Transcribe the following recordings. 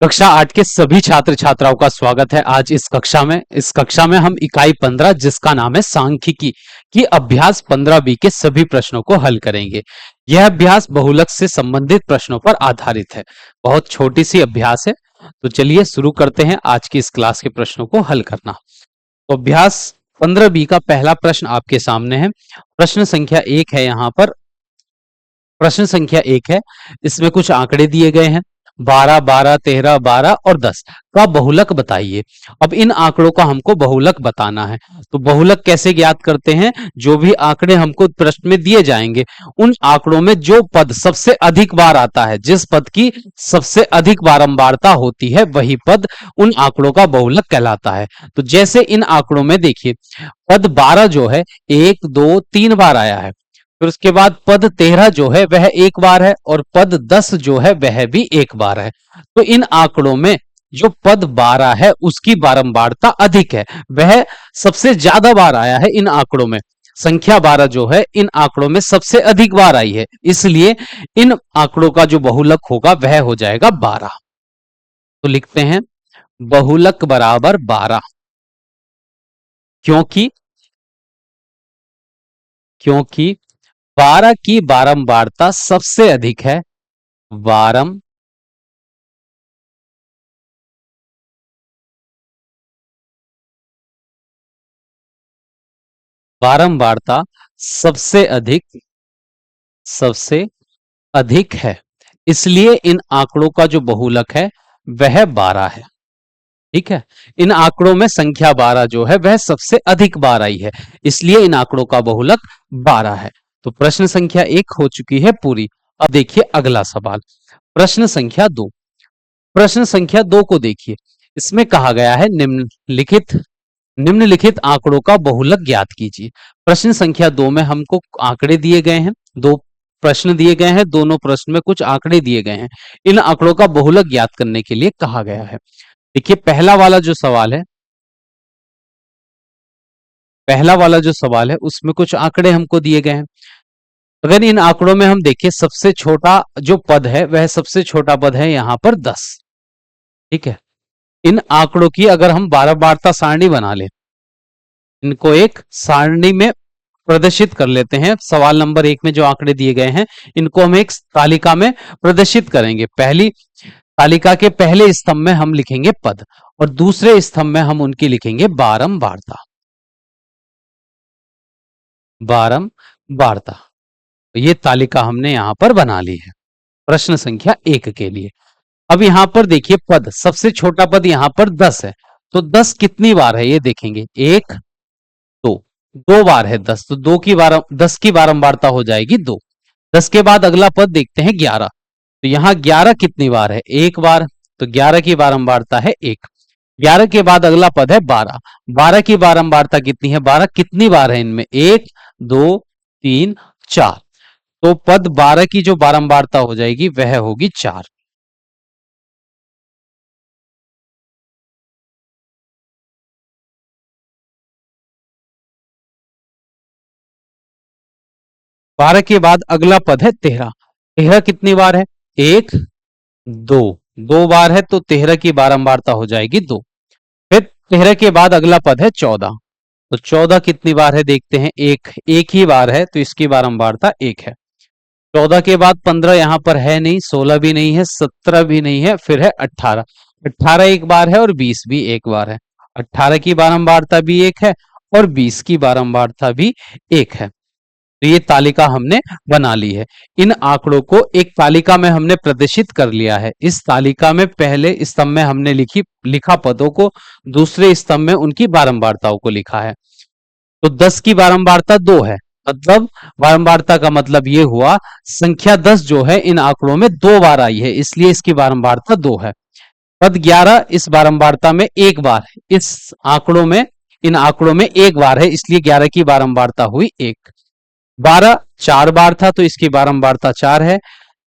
कक्षा 8 के सभी छात्र छात्राओं का स्वागत है आज इस कक्षा में हम इकाई 15 जिसका नाम है सांख्यिकी की अभ्यास 15 बी के सभी प्रश्नों को हल करेंगे। यह अभ्यास बहुलक से संबंधित प्रश्नों पर आधारित है। बहुत छोटी सी अभ्यास है, तो चलिए शुरू करते हैं आज की इस क्लास के प्रश्नों को हल करना। तो अभ्यास 15 बी का पहला प्रश्न आपके सामने है। प्रश्न संख्या 1 है। यहाँ पर प्रश्न संख्या 1 है, इसमें कुछ आंकड़े दिए गए हैं 12, 12, 13, 12 और 10 का बहुलक बताइए। अब इन आंकड़ों का हमको बहुलक बताना है, तो बहुलक कैसे ज्ञात करते हैं? जो भी आंकड़े हमको प्रश्न में दिए जाएंगे उन आंकड़ों में जो पद सबसे अधिक बार आता है, जिस पद की सबसे अधिक बारंबारता होती है, वही पद उन आंकड़ों का बहुलक कहलाता है। तो जैसे इन आंकड़ों में देखिए, पद 12 जो है 1, 2, 3 बार आया है। फिर उसके बाद पद 13 जो है वह एक बार है और पद 10 जो है वह भी एक बार है। तो इन आंकड़ों में जो पद 12 है उसकी बारंबारता अधिक है, वह सबसे ज्यादा बार आया है। इन आंकड़ों में संख्या 12 जो है इन आंकड़ों में सबसे अधिक बार आई है, इसलिए इन आंकड़ों का जो बहुलक होगा वह हो जाएगा 12। तो लिखते हैं बहुलक बराबर 12, क्योंकि 12 की बारंबारता सबसे अधिक है। बारंबारता सबसे अधिक है, इसलिए इन आंकड़ों का जो बहुलक है वह 12 है। ठीक है, इन आंकड़ों में संख्या 12 जो है वह सबसे अधिक बार आई है, इसलिए इन आंकड़ों का बहुलक 12 है। तो प्रश्न संख्या 1 हो चुकी है पूरी। अब देखिए अगला सवाल, प्रश्न संख्या 2। प्रश्न संख्या 2 को देखिए, इसमें कहा गया है निम्नलिखित आंकड़ों का बहुलक ज्ञात कीजिए। प्रश्न संख्या 2 में हमको आंकड़े दिए गए हैं, दो प्रश्न दिए गए हैं, दोनों प्रश्न में कुछ आंकड़े दिए गए हैं। इन आंकड़ों का बहुलक ज्ञात करने के लिए कहा गया है। देखिए पहला वाला जो सवाल है उसमें कुछ आंकड़े हमको दिए गए हैं। अगर इन आंकड़ों में हम देखें, सबसे छोटा जो पद है वह सबसे छोटा पद है यहाँ पर 10। ठीक है, इन आंकड़ों की अगर हम बारंबारता सारणी बना लें, इनको एक सारणी में प्रदर्शित कर लेते हैं। सवाल नंबर 1 में जो आंकड़े दिए गए हैं इनको हम एक तालिका में प्रदर्शित करेंगे। पहली तालिका के पहले स्तंभ में हम लिखेंगे पद और दूसरे स्तंभ में हम उनकी लिखेंगे बारंबारता। ये तालिका हमने यहां पर बना ली है प्रश्न संख्या 1 के लिए। अब यहां पर देखिए, पद सबसे छोटा पद यहां पर 10 है, तो 10 कितनी बार है ये देखेंगे, 1, 2 बार है 10, तो 10 की बारंबारता हो जाएगी 2। 10 के बाद अगला पद देखते हैं 11, तो यहां 11 कितनी बार है, एक बार, तो 11 की बारंबारता है 1। 11 के बाद अगला पद है 12, 12 की बारंबारता कितनी है, 12 कितनी बार है इनमें, 1, 2, 3, 4, तो पद 12 की जो बारंबारता हो जाएगी वह होगी 4। 12 के बाद अगला पद है 13, 13 कितनी बार है, 1, 2, 2 बार है, तो 13 की बारंबारता हो जाएगी 2। फिर 13 के बाद अगला पद है 14, तो 14 कितनी बार है देखते हैं, एक ही बार है, तो इसकी बारंबारता 1 है। 14 के बाद 15 यहां पर है नहीं, 16 भी नहीं है, 17 भी नहीं है, फिर है 18, 18 एक बार है और 20 भी एक बार है। 18 की बारंबारता भी 1 है और 20 की बारंबारता भी 1 है। तो ये तालिका हमने बना ली है। इन आंकड़ों को एक तालिका में हमने प्रदर्शित कर लिया है। इस तालिका में पहले स्तंभ में हमने लिखा पदों को, दूसरे स्तंभ में उनकी बारंबारताओं को लिखा है। तो 10 की बारंबारता 2 है, मतलब बारंबारता का मतलब ये हुआ संख्या 10 जो है इन आंकड़ों में 2 बार आई है, इसलिए इसकी बारंबारता 2 है। पद 11 इस बारंबारता में एक बार है, इन आंकड़ों में एक बार है, इसलिए 11 की बारंबारता हुई 1। 12 4 बार था, तो इसकी बारंबारता 4 है।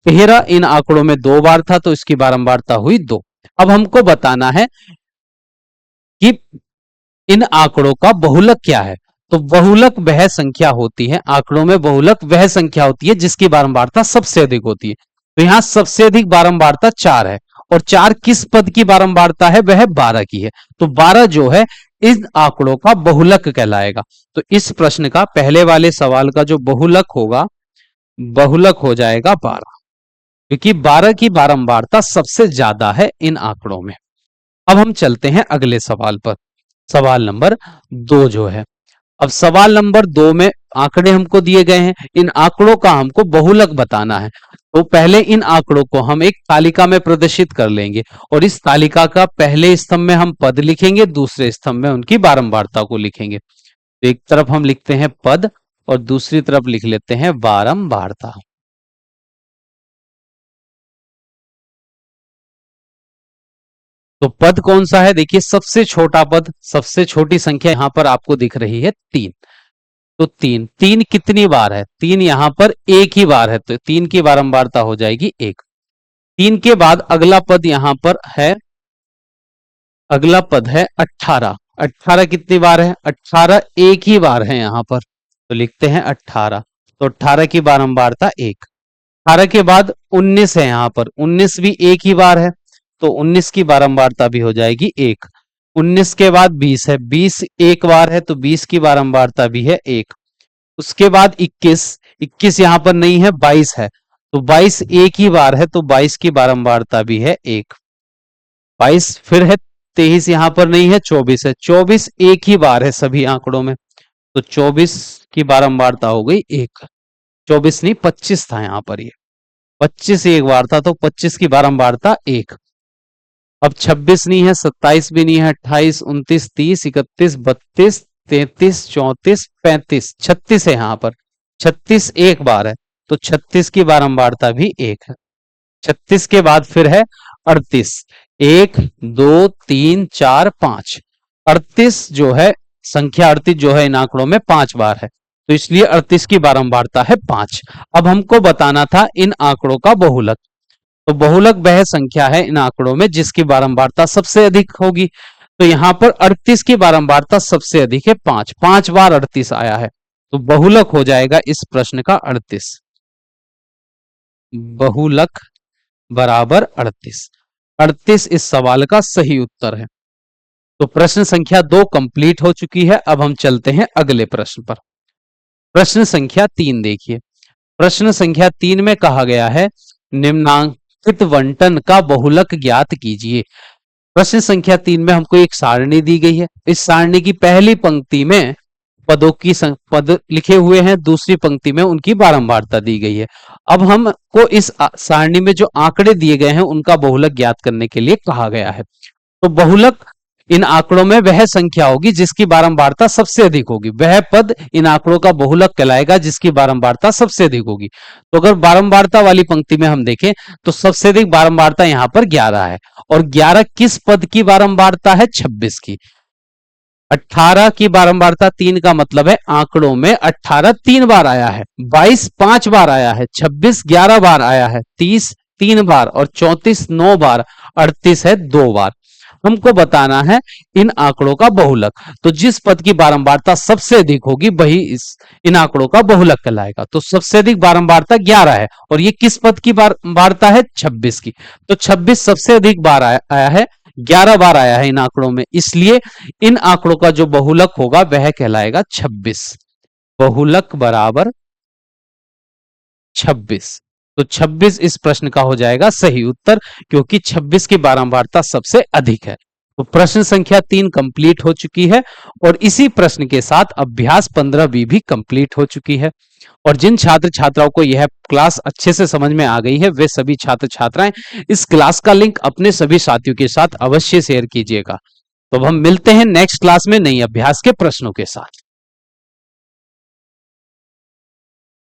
13 इन आंकड़ों में 2 बार था, तो इसकी बारंबारता हुई 2। अब हमको बताना है कि इन आंकड़ों का बहुलक क्या है। तो बहुलक वह संख्या होती है, आंकड़ों में बहुलक वह संख्या होती है जिसकी बारंबारता सबसे अधिक होती है। तो यहां सबसे अधिक बारंबारता 4 है और 4 किस पद की बारंबारता है, वह 12 की है। तो 12 जो है इन आंकड़ों का बहुलक कहलाएगा। तो इस प्रश्न का, पहले वाले सवाल का जो बहुलक होगा, बहुलक हो जाएगा 12, क्योंकि 12 की बारंबारता सबसे ज्यादा है इन आंकड़ों में। अब हम चलते हैं अगले सवाल पर, सवाल नंबर 2 जो है। अब सवाल नंबर 2 में आंकड़े हमको दिए गए हैं, इन आंकड़ों का हमको बहुलक बताना है। तो पहले इन आंकड़ों को हम एक तालिका में प्रदर्शित कर लेंगे और इस तालिका का पहले स्तंभ में हम पद लिखेंगे, दूसरे स्तंभ में उनकी बारंबारता को लिखेंगे। तो एक तरफ हम लिखते हैं पद और दूसरी तरफ लिख लेते हैं बारंबारता। तो पद कौन सा है, देखिए सबसे छोटा पद, सबसे छोटी संख्या यहां पर आपको दिख रही है 3। तो 3, 3 कितनी बार है, 3 यहां पर एक ही बार है, तो 3 की बारंबारता हो जाएगी 1। 3 के बाद अगला पद यहां पर है, अगला पद है 18। 18 कितनी बार है, 18 एक ही बार है यहां पर, तो लिखते हैं 18। तो 18 की बारंबारता 1। 18 के बाद 19 है यहां पर, 19 भी एक ही बार है, तो 19 की बारंबारता भी हो जाएगी 1। 19 के बाद 20 है, 20 एक बार है, तो 20 की बारंबारता भी है 1। उसके बाद 21, 21 यहां पर नहीं है, 22 है, तो 22 एक ही बार है, तो 22 की बारंबारता भी है 1। 22 फिर है, 23 यहां पर नहीं है, 24 है, 24 एक ही बार है सभी आंकड़ों में, तो 24 की बारंबारता हो गई 1। 24 नहीं, 25 था यहां पर, ये 25 एक बार था, तो 25 की बारंबारता 1। अब 26 नहीं है, 27 भी नहीं है, 28, 29, 30, 31, 32, 33, 34, 35, 36 है यहां पर, 36 एक बार है, तो 36 की बारंबारता भी 1 है। 36 के बाद फिर है 38, 1, 2, 3, 4, 5। 38 जो है, संख्या 38 जो है इन आंकड़ों में 5 बार है, तो इसलिए 38 की बारंबारता है 5। अब हमको बताना था इन आंकड़ों का बहुलक। तो बहुलक वह संख्या है इन आंकड़ों में जिसकी बारंबारता सबसे अधिक होगी। तो यहां पर 38 की बारंबारता सबसे अधिक है, 5, 5 बार 38 आया है, तो बहुलक हो जाएगा इस प्रश्न का 38। बहुलक बराबर 38। 38 इस सवाल का सही उत्तर है। तो प्रश्न संख्या 2 कंप्लीट हो चुकी है। अब हम चलते हैं अगले प्रश्न पर। प्रश्न संख्या 3 देखिए। प्रश्न संख्या 3 में कहा गया है, निम्नांकित बंटन का बहुलक ज्ञात कीजिए। प्रश्न संख्या 3 में हमको एक सारणी दी गई है। इस सारणी की पहली पंक्ति में पदों की पद लिखे हुए हैं, दूसरी पंक्ति में उनकी बारंबारता दी गई है। अब हमको इस सारणी में जो आंकड़े दिए गए हैं उनका बहुलक ज्ञात करने के लिए कहा गया है। तो बहुलक इन आंकड़ों में वह संख्या होगी जिसकी बारंबारता सबसे अधिक होगी, वह पद इन आंकड़ों का बहुलक कहलाएगा जिसकी बारंबारता सबसे अधिक होगी। तो अगर बारंबारता वाली पंक्ति में हम देखें तो सबसे अधिक बारंबारता यहां पर 11 है, और 11 किस पद की बारंबारता है, 26 की। 18 की बारंबारता 3 का मतलब है आंकड़ों में 18 3 बार आया है, 22 5 बार आया है, 26 11 बार आया है, 30 3 बार और 34 9 बार, 38 है 2 बार। हमको बताना है इन आंकड़ों का बहुलक। तो जिस पद की बारंबारता सबसे अधिक होगी वही इन आंकड़ों का बहुलक कहलाएगा। तो सबसे अधिक बारंबारता 11 है और ये किस पद की बारंबारता है, 26 की। तो 26 सबसे अधिक बार आया है, 11 बार आया है इन आंकड़ों में, इसलिए इन आंकड़ों का जो बहुलक होगा वह कहलाएगा 26। बहुलक बराबर 26। तो 26 इस प्रश्न का हो जाएगा सही उत्तर, क्योंकि 26 की बारंबारता सबसे अधिक है। तो प्रश्न संख्या 3 कंप्लीट हो चुकी है और इसी प्रश्न के साथ अभ्यास 15 भी कंप्लीट हो चुकी है। और जिन छात्र छात्राओं को यह क्लास अच्छे से समझ में आ गई है वे सभी छात्र छात्राएं इस क्लास का लिंक अपने सभी साथियों के साथ अवश्य शेयर कीजिएगा। तो अब हम मिलते हैं नेक्स्ट क्लास में नई अभ्यास के प्रश्नों के साथ।